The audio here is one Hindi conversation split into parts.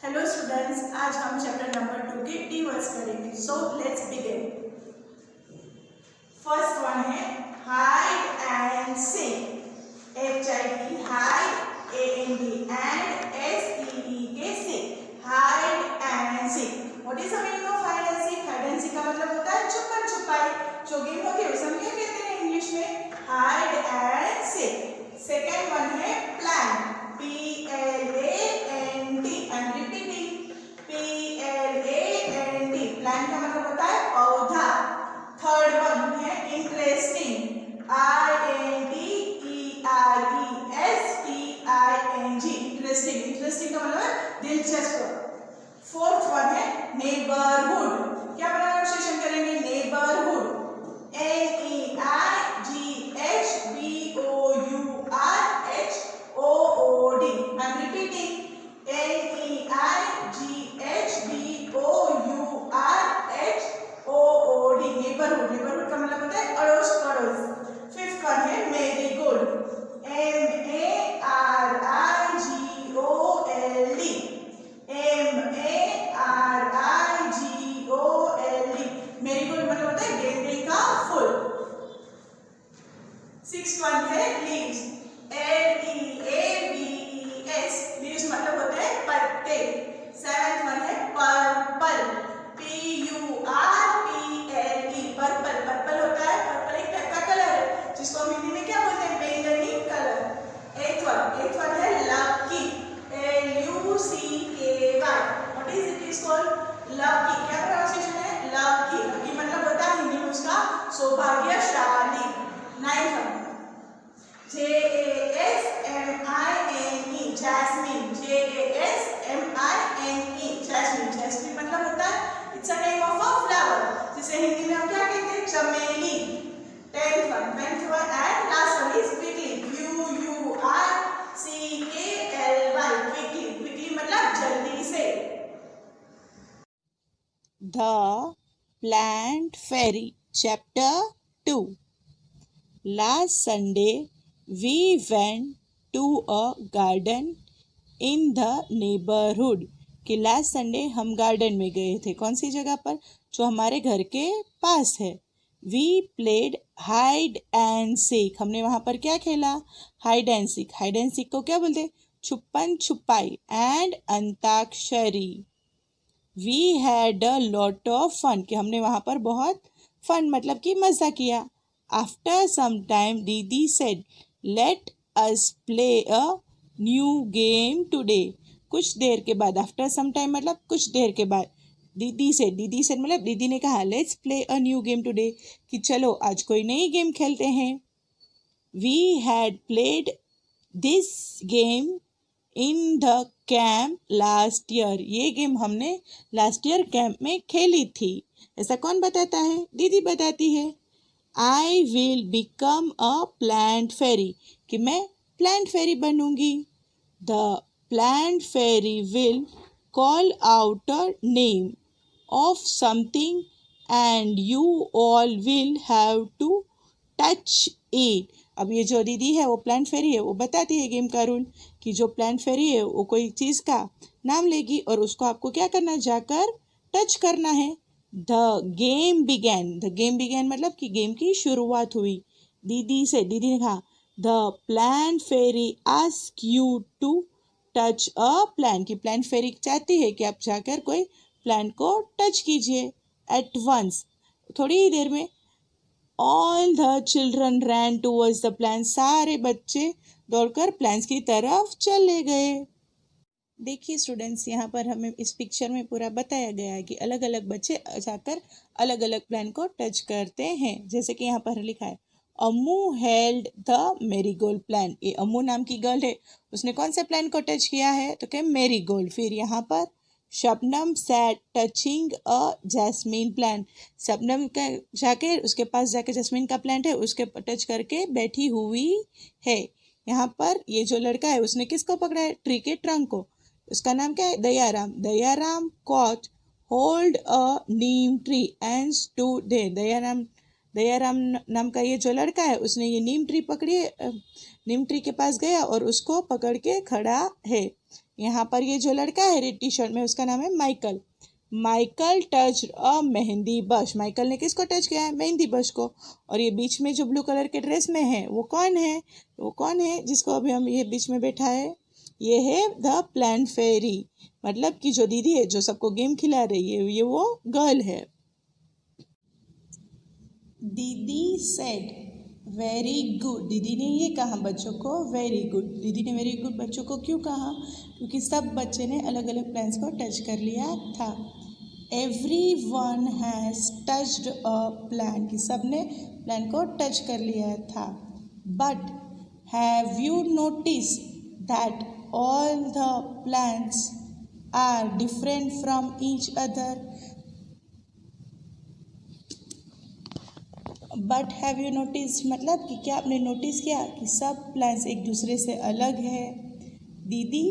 हेलो स्टूडेंट्स, आज हम चैप्टर नंबर 2 के टी वर्ड्स करेंगे। So let's begin. First one है हाइड एंड सीक। एक चाहिए hide AND and SEEK seek. Hide and seek. What is the meaning of hide and seek? Hide and seek का मतलब होता है छुपन छुपाई। जो गेम होती है उसे हम क्या कहते हैं इंग्लिश में? Hide and seek. Second one है plan. PLANT। I am repeating, PLANT। Plant का मतलब होता है पौधा। थर्ड वन है इंटरेस्टिंग। INTERESTING। इंटरेस्टिंग, इंटरेस्टिंग का मतलब है दिलचस्प। फोर्थ वन है नेबरहुड। क्या प्रोनाउंसिएशन करेंगे? Neighbourhood. NEIGHBOURHOOD। I am repeating, NEIGHBOURHOOD। Neighbourhood, neighbourhood का मतलब होता है अड़ोस पड़ोस। फिफ्थ वन है मेरीगोल्ड। MARIGOLD। MARIGOLD। मेरीगोल्ड मतलब होता है गेंदे का फूल। सिक्स्थ वन है लीव्स। LEAVES। लीव्स मतलब होते हैं पत्ते। सेवेंथ वन है पर्पल। PURPLE। पर्पल, पर्पल होता है, पर्पल एक टाइप का कलर है जिसको हम हिंदी में क्या बोलते हैं? बैंगनी कलर। एथ वन है lucky. LUCKY। What is it is called? Lucky. क्या प्रोनाउंसिएशन है? लकी। लकी मतलब होता है हिंदी में उसका सौभाग्यशाली। Ninth one JASMINE। Jasmine. JASMINE। Jasmine. Jasmine मतलब होता है it's a name of a flower, जिसे हिंदी में हम क्या कहते हैं? चमेली। Tenth one and last one is quickly. QUICKLY। Quickly, quickly मतलब जल्दी से। The Plant Fairy, Chapter 2. Last Sunday, we went to a garden in the neighborhood. कि लास्ट संडे हम गार्डन में गए थे। कौन सी जगह पर? जो हमारे घर के पास है। We played hide and seek. हमने वहाँ पर क्या खेला? Hide and seek. Hide and seek को क्या बोलते? छुपन छुपाई। And Antakshari. We had a lot of fun. कि हमने वहाँ पर बहुत फन मतलब कि मज़ा किया। आफ्टर सम टाइम दीदी said let us play a new game today. कुछ देर के बाद, आफ्टर सम टाइम मतलब कुछ देर के बाद, दीदी से मतलब दीदी ने कहा let's play a new game today. कि चलो आज कोई नई गेम खेलते हैं। We had played this game in the camp last year. ये गेम हमने लास्ट ईयर कैंप में खेली थी। ऐसा कौन बताता है? दीदी बताती है। I will become a plant fairy. कि मैं प्लांट फेरी बनूंगी। The plant fairy will call out a name of something and you all will have to touch it. अब ये जो दीदी है वो प्लांट फेरी है, वो बताती है गेम का रूल कि जो प्लांट फेरी है वो कोई चीज़ का नाम लेगी और उसको आपको क्या करना है? जाकर टच करना है। The game began. The game began मतलब कि गेम की शुरुआत हुई। दीदी ने कहा the plant fairy ask you to touch a plant. की प्लांट फेरी चाहती है कि आप जाकर कोई प्लांट को टच कीजिए। एट वंस, थोड़ी ही देर में, all the children rain towards the plan. सारे बच्चे दौड़कर प्लान्स की तरफ चले गए। देखिए स्टूडेंट्स, यहाँ पर हमें इस पिक्चर में पूरा बताया गया है कि अलग अलग बच्चे जाकर अलग अलग प्लान को टच करते हैं। जैसे कि यहाँ पर लिखा है अम्मू हेल्ड द मेरीगोल्ड प्लान। ये अम्मू नाम की गर्ल है, उसने कौन से प्लान को टच किया है? तो क्या? मेरीगोल्ड। फिर यहाँ पर Shabnam sat touching a jasmine plant. Shabnam का जाके उसके पास जाके जैस्मीन का प्लांट है उसके टच करके बैठी हुई है। यहाँ पर ये जो लड़का है उसने किसको पकड़ा है? ट्री के ट्रंक को। उसका नाम क्या है? Dayaram. Dayaram caught hold a neem tree and stood there. Dayaram Dayaram नाम का ये जो लड़का है उसने ये नीम ट्री पकड़ी, नीम ट्री के पास गया और उसको पकड़ के खड़ा है। यहाँ पर ये जो लड़का है रेड टी शर्ट में, उसका नाम है माइकल। माइकल टच अ मेहंदी बश। माइकल ने किसको टच किया है? मेहंदी बश को। और ये बीच में जो ब्लू कलर के ड्रेस में है वो कौन है? वो कौन है जिसको अभी हम ये बीच में बैठा है? ये है द प्लांट फेरी, मतलब कि जो दीदी है जो सबको गेम खिला रही है ये वो गर्ल है। दीदी सेड वेरी गुड। दीदी ने ये कहा बच्चों को वेरी गुड। दीदी ने वेरी गुड बच्चों को क्यों कहा? क्योंकि सब बच्चे ने अलग अलग प्लान्स को टच कर लिया था। Everyone has touched a plan, कि सब ने प्लान को टच कर लिया था। But have you notice that all the plans are different from each other? But have you notice मतलब कि क्या आपने नोटिस किया कि सब प्लान्स एक दूसरे से अलग है? दीदी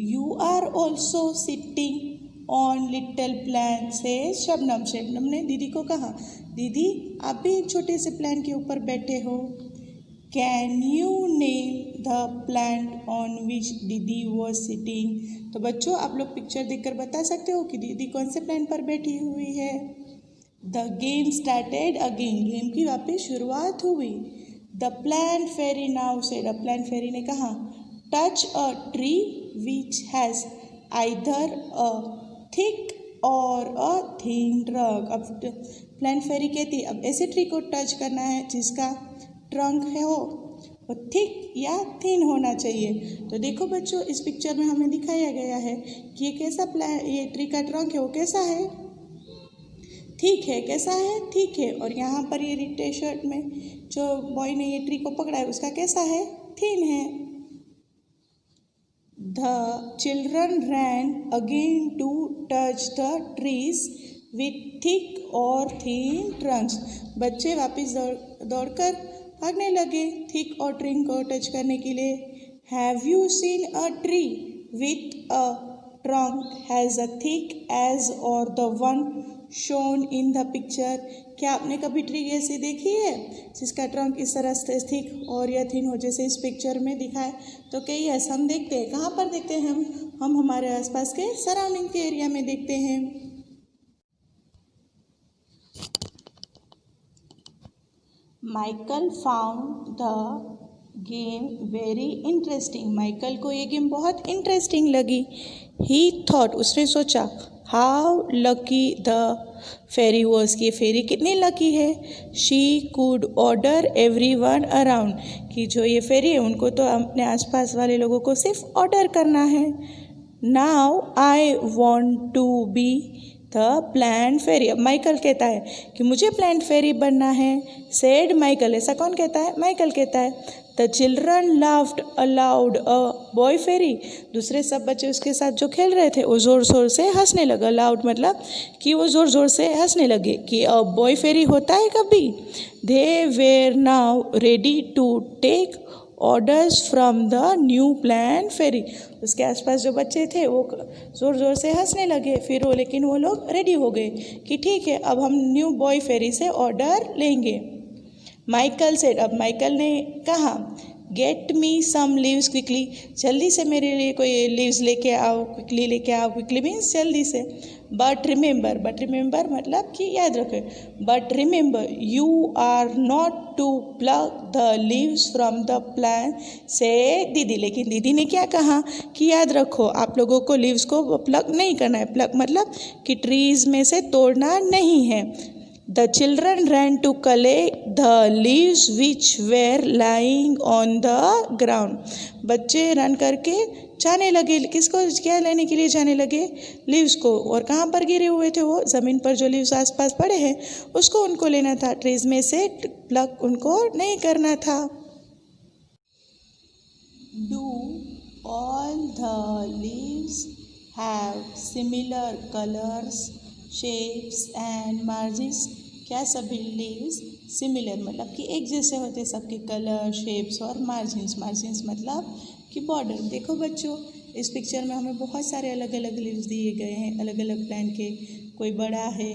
you are also sitting on little plan से शबनम। शबनम ने दीदी को कहा दीदी आप भी एक छोटे से प्लान के ऊपर बैठे हो। Can you name the plant on which दीदी वॉज सिटिंग? तो बच्चों आप लोग पिक्चर देखकर बता सकते हो कि दीदी कौन से प्लान पर बैठी हुई है। The game started again. Game की वापस शुरुआत हुई। The plant fairy now said. अब प्लांट फेरी ने कहा touch a tree which has either a thick or a thin trunk. अब प्लांट फेरी कहती अब ऐसे ट्री को टच करना है जिसका ट्रंक है वो थिक या थिन होना चाहिए। तो देखो बच्चों इस पिक्चर में हमें दिखाया गया है कि ये कैसा ये ट्री का ट्रंक है वो कैसा है? ठीक है। कैसा है? ठीक है। और यहाँ पर ये टी शर्ट में जो बॉय ने ये ट्री को पकड़ा है उसका कैसा है? थिन है। The children ran again to touch the trees with thick or thin trunks. बच्चे वापस दौड़कर भागने लगे थिक और ट्रिंक को टच करने के लिए। Have you seen a tree with a trunk has a thick edge और the one shown in the picture? क्या आपने कभी ट्री ऐसी देखी है जिसका ट्रंक इस तरह से थिक और या थिन हो जैसे इस पिक्चर में दिखाए? तो कई ऐसा हम देखते हैं। कहाँ पर देखते हैं हम हमारे आसपास के सराउंडिंग के एरिया में देखते हैं। Michael found the game very interesting. Michael को ये गेम बहुत इंटरेस्टिंग लगी। ही थॉट उसने सोचा how lucky the fairy was, कि फेरी कितनी लकी है। She could order everyone around, कि जो ये फेरी है उनको तो अपने आसपास वाले लोगों को सिर्फ ऑर्डर करना है। Now I want to be the plant fairy. अब माइकल कहता है कि मुझे प्लांट फेरी बनना है। Said Michael. ऐसा कौन कहता है? माइकल कहता है। The children laughed aloud a boy fairy. दूसरे सब बच्चे उसके साथ जो खेल रहे थे वो ज़ोर ज़ोर से हंसने लगा। लाउड मतलब कि वो ज़ोर ज़ोर से हंसने लगे कि अ बॉय फेरी होता है कभी। They were now ready to take orders from the new plant fairy. उसके आसपास जो बच्चे थे वो ज़ोर ज़ोर से हंसने लगे। फिर लेकिन वो लोग रेडी हो गए कि ठीक है अब हम न्यू बॉय फेरी से ऑर्डर लेंगे। Michael said. अब माइकल ने कहा get me some leaves quickly. जल्दी से मेरे लिए कोई लीव्स लेके आओ। क्विकली लेके आओ। क्विकली मीन्स जल्दी से। बट रिमेंबर मतलब कि याद रखें। But remember you are not to plug the leaves from the plant से दीदी। लेकिन दीदी ने क्या कहा कि याद रखो आप लोगों को लीव्स को प्लग नहीं करना है। प्लग मतलब कि ट्रीज़ में से तोड़ना नहीं है। The children ran to collect the leaves which were lying on the ground. बच्चे रन करके जाने लगे। किसको क्या लेने के लिए जाने लगे? लीव्स को। और कहाँ पर गिरे हुए थे वो? ज़मीन पर जो लीव्स आसपास पड़े हैं उसको उनको लेना था। ट्रीज में से प्लग उनको नहीं करना था। Do all the leaves have similar colors, shapes and margins? क्या सभी लीव्स सिमिलर मतलब कि एक जैसे होते सबके कलर, शेप्स और मार्जिन्स। मार्जिन्स मतलब कि बॉर्डर। देखो बच्चों इस पिक्चर में हमें बहुत सारे अलग अलग लीव्स दिए गए हैं अलग अलग प्लांट के। कोई बड़ा है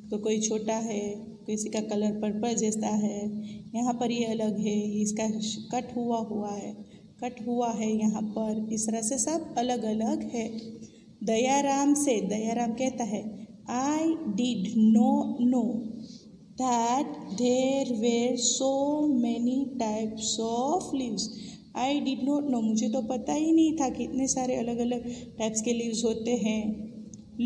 तो कोई छोटा है, किसी का कलर पर्पल जैसा है, यहाँ पर ये अलग है, इसका कट हुआ है यहाँ पर। इस तरह से सब अलग अलग है। दयाराम कहता है I did not know that there were so many types of leaves. I did not know, मुझे तो पता ही नहीं था कि इतने सारे अलग अलग टाइप्स के लीव्स होते हैं।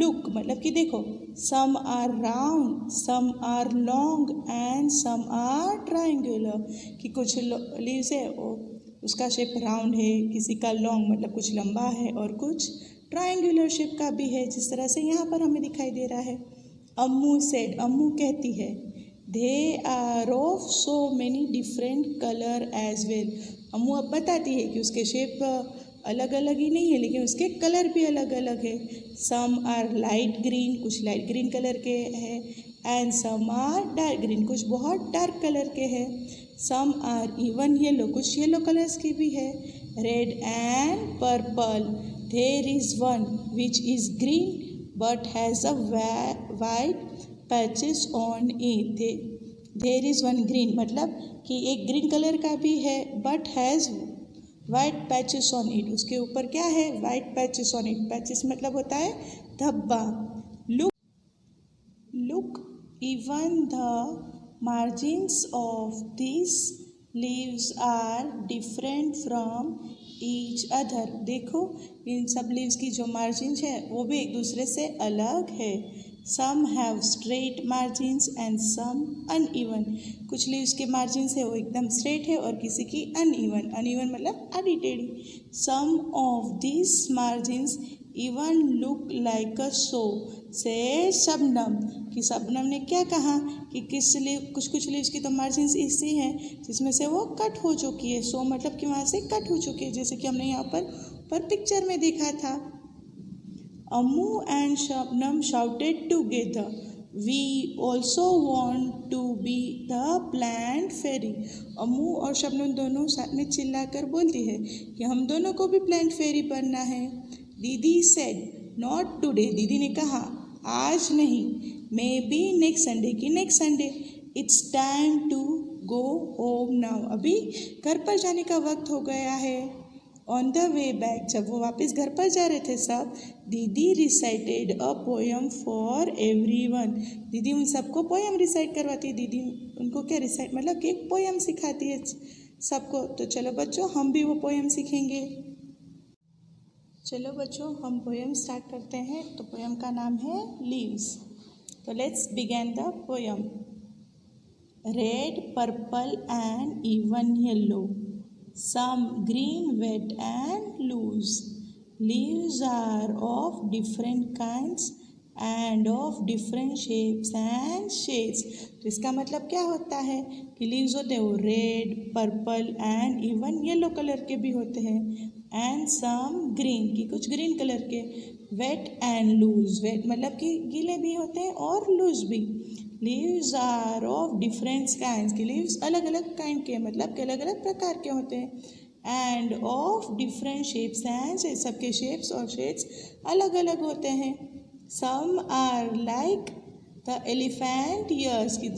Look मतलब कि देखो, some are round, some are long and some are triangular, कि कुछ लीव्स है उसका शेप राउंड है, किसी का लॉन्ग मतलब कुछ लंबा है और कुछ ट्रायंगुलर शेप का भी है, जिस तरह से यहाँ पर हमें दिखाई दे रहा है। अम्मू कहती है they are of so many different color as well. अम्मू अब बताती है कि उसके शेप अलग अलग ही नहीं है लेकिन उसके कलर भी अलग अलग है। some are light green, कुछ लाइट ग्रीन कलर के हैं, and some are dark green, कुछ बहुत डार्क कलर के हैं। some are even yellow, कुछ येलो कलर्स की भी है। red and purple, there is one which is green but has a white patches on it. There is one green मतलब कि एक ग्रीन कलर का भी है but has white patches on it, उसके ऊपर क्या है, white patches on it. Patches मतलब होता है धब्बा। Look even the margins of this leaves are different from each other. देखो इन सब लीव्स की जो मार्जिन्स है वो भी एक दूसरे से अलग है। Some have straight margins and some uneven, कुछ लीव्स के मार्जिन्स है वो एकदम स्ट्रेट है और किसी की अनइवन मतलब आड़ी टेढ़ी। Some of these margins even look like a so, से शबनम, कि शबनम ने क्या कहा कि कुछ लीव्स की तो मार्जिन्स ऐसी हैं जिसमें से वो कट हो चुकी है। सो मतलब कि वहाँ से कट हो चुकी है, जैसे कि हमने यहाँ पर पिक्चर में देखा था। Ammu and Shabnam shouted together, "We also want to be the plant fairy." अम्मू और शबनम दोनों साथ में चिल्लाकर बोलती है कि हम दोनों को भी प्लांट फेरी बनना है। दीदी said, "Not today." दीदी ने कहा आज नहीं, maybe next Sunday कि next Sunday. It's time to go home now. अभी घर पर जाने का वक्त हो गया है। ऑन द वे बैक, जब वो वापस घर पर जा रहे थे सब, दीदी recited a poem for everyone. दीदी उन सबको पोयम रिसाइट करवाती है। दीदी उनको क्या रिसाइट मतलब कि एक पोयम सिखाती है सबको। तो चलो बच्चों हम भी वो पोयम सीखेंगे। चलो बच्चों हम पोयम स्टार्ट करते हैं। तो पोयम का नाम है लीव्स। तो let's begin the poem. Red purple and even yellow, some green wet and loose, leaves are of different kinds and of different shapes and shades. तो इसका मतलब क्या होता है कि लीव्स होते हैं वो red purple and even yellow colour के भी होते हैं, एंड सम ग्रीन की कुछ ग्रीन कलर के, वेट एंड लूज, वेट मतलब कि गीले भी होते हैं और लूज भी। Leaves are of different kinds, की लीव्स अलग अलग काइंड के मतलब कि अलग अलग प्रकार के होते हैं, and of different shapes and shades, सबके शेप्स और शेड्स अलग अलग होते हैं। Some are like the elephant ears, की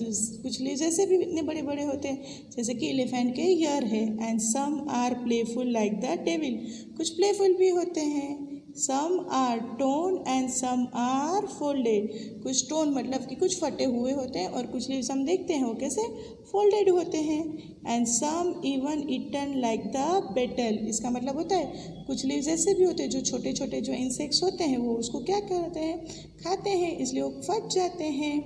कुछ लीव्स ऐसे भी इतने बड़े बड़े होते हैं जैसे कि एलिफेंट के ईयर है, and some are playful like the devil, कुछ प्लेफुल भी होते हैं। Some are torn and some are folded, कुछ टोन मतलब कि कुछ फटे हुए होते हैं और कुछ लीव्स हम देखते हैं वो कैसे फोल्डेड होते हैं, and some even eaten like the beetle, इसका मतलब होता है कुछ लीव्स ऐसे भी होते हैं जो छोटे छोटे जो इंसेक्ट्स होते हैं वो उसको क्या करते हैं, खाते हैं, इसलिए वो फट जाते हैं।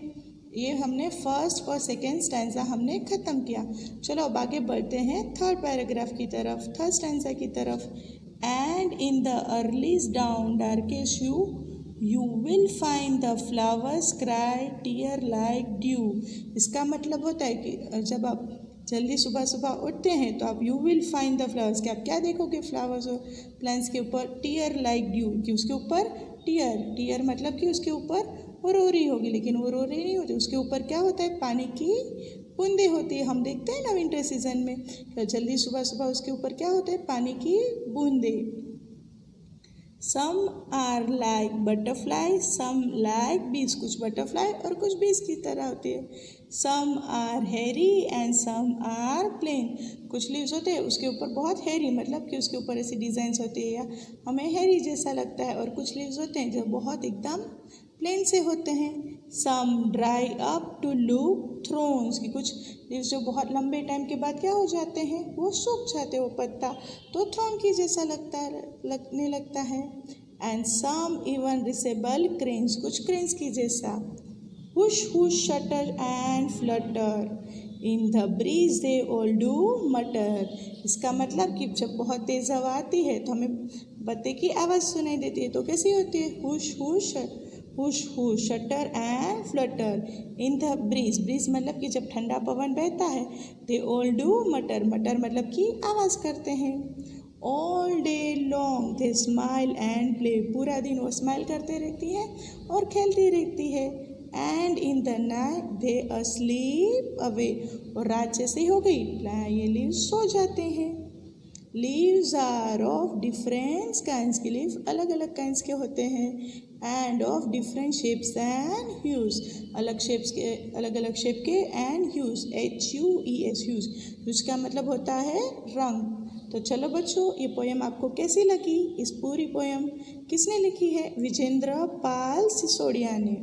ये हमने फर्स्ट और सेकेंड स्टैंजा हमने ख़त्म किया। चलो अब आगे बढ़ते हैं थर्ड पैराग्राफ की तरफ, थर्ड स्टैंजा की तरफ। And in the earliest down darkest you will find the flowers cry tear like dew, इसका मतलब होता है कि जब आप जल्दी सुबह सुबह उठते हैं तो आप you will find the flowers, कि आप क्या देखोगे फ्लावर्स और प्लांट्स के ऊपर, टीयर लाइक ड्यू, कि उसके ऊपर टीयर मतलब कि उसके ऊपर वो रो रही होगी, लेकिन वो रो रही नहीं होती, उसके ऊपर क्या होता है, पानी की बूंदे होती है। हम देखते हैं ना विंटर सीजन में तो जल्दी सुबह सुबह उसके ऊपर क्या होता है, पानी की बूंदे। Some are like butterfly, some like bees, कुछ बटरफ्लाई और कुछ बीज की तरह होती है। सम आर हेरी एंड सम आर प्लेन, कुछ लीव्स होते हैं उसके ऊपर बहुत हेरी, मतलब कि उसके ऊपर ऐसी डिज़ाइंस होती है या हमें हेरी जैसा लगता है, और कुछ लीव्स होते हैं जो बहुत एकदम प्लेन से होते हैं। Some dry up to look thorns, की कुछ लीव्स जो बहुत लंबे टाइम के बाद क्या हो जाते हैं, वो सूख जाते हैं, वो पत्ता तो थ्रोन की जैसा लगने लगता है। And some even resemble cranes, कुछ क्रेन्स की जैसा। Hush hush shutter and flutter in the breeze they all do matter, इसका मतलब कि जब बहुत तेज हवा आती है तो हमें पत्ते की आवाज़ सुनाई देती है, तो कैसी होती है, hush hush hush hush shutter and flutter in the breeze, breeze मतलब कि जब ठंडा पवन बहता है। दे ऑल डू मटर, मटर मतलब कि आवाज़ करते हैं। All day long they smile and play, पूरा दिन वो स्माइल करते रहती है और खेलती रहती है। And in the night they asleep away, और रात जैसे हो गई ये लीव्स सो जाते हैं। Leaves are of different kinds, के लीव्स अलग अलग काइंड्स के होते हैं। And of different shapes and hues, अलग शेप्स के, अलग अलग शेप के, and hues HUES hues, hues का मतलब होता है रंग। तो चलो बच्चों, ये पोएम आपको कैसी लगी? इस पूरी पोएम किसने लिखी है? विजेंद्र पाल सिसोदिया ने।